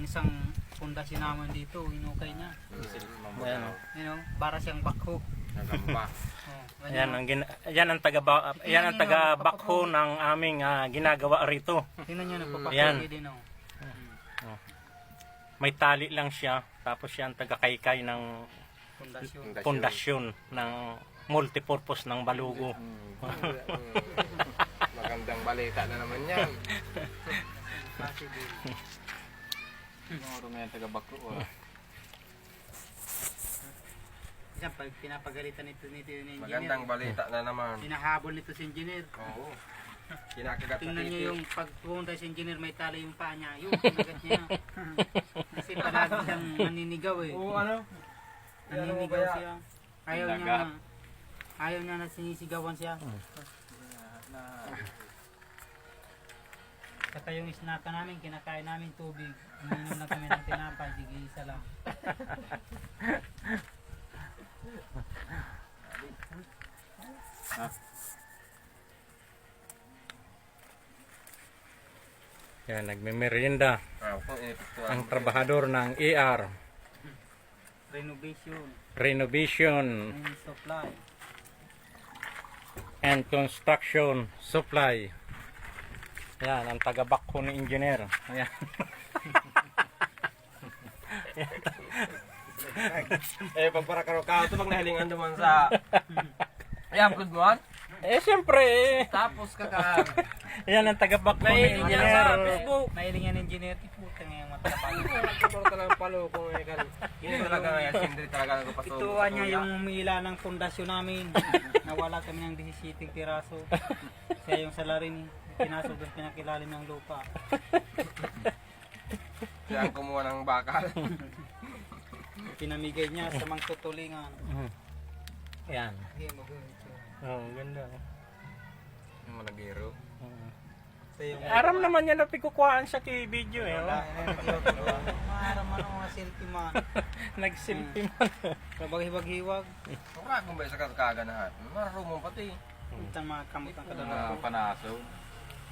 isang pundasyon naman dito, inukay niya. Ayan, Para siyang bakho. yan ang taga-bakho ng aming ginagawa rito. Tingnan niyo, Ayan. nagpapakay din. May tali lang siya, tapos siya ang taga-kaykay ng pundasyon ng multipurpose ng Balugo. Magandang balita na naman yan. Mga may taga-bakro. Diyan, pag pinapagalitan nito ni engineer. Magandang balita na naman. Hinahabol nito si engineer. Oo. Kinakagat sa Tingnan niyo titi. yung pagpunta si engineer, may tali yung paa niya. Yung kinagat niya. Kasi palagi siyang naninigaw eh. Oo, ano? Naninigaw siya. Ayaw niya na sinisigawan siya. Saka yung isnaka namin, kinakain namin tubig. Uminom na kami ng tinapay, sige isa lang. Yan, nagme-merienda Ito ang trabahador ng ER, Renovation Renovation and Supply. and Construction Supply. Yan, ang taga-bakho ni engineer. Ayan. pagpara ka ito pag nahilingan naman sa upload mo an? Siyempre Tapos ka yan ang taga-bakho ni Nahilingan sa engineer. Facebook. Mahilingan engineer, puta ngayong matapalo. Puro talagang palo kung hindi talaga yan, hindi talaga nagpapatuloy. Ituan niya yung umila ng pundasyon namin. Nawala kami ng 17 piraso. Kaya yung salarin, pinasok doon pinakilalim ng lupa. Siya ang kumuha ng bakal. Pinamigay niya sa mga tutulingan. Yan. Sige, mag-uwito. Oh, ganda. Yung malagiro. Aram naman yan na pikukuhaan sa video eh. Oh. Maharam mga selfie man. Nag-selfie man. Kabag-hibag-hiwag. Kung kung ba sa kaganahan, marunong pati. Itang mga kamot ng Na kadalaw. panaso.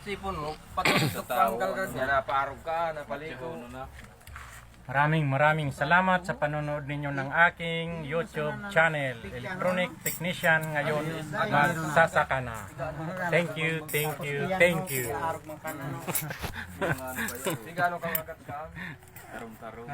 Sipon mo, patusok ka ang kalagad niya, napaarog ka, napaliko. Maraming salamat sa panonood ninyo ng aking YouTube channel, Electronic Technician ngayon magsasaka na. Thank you. Hindi gano'ng kamagat ka. Tarong-tarong.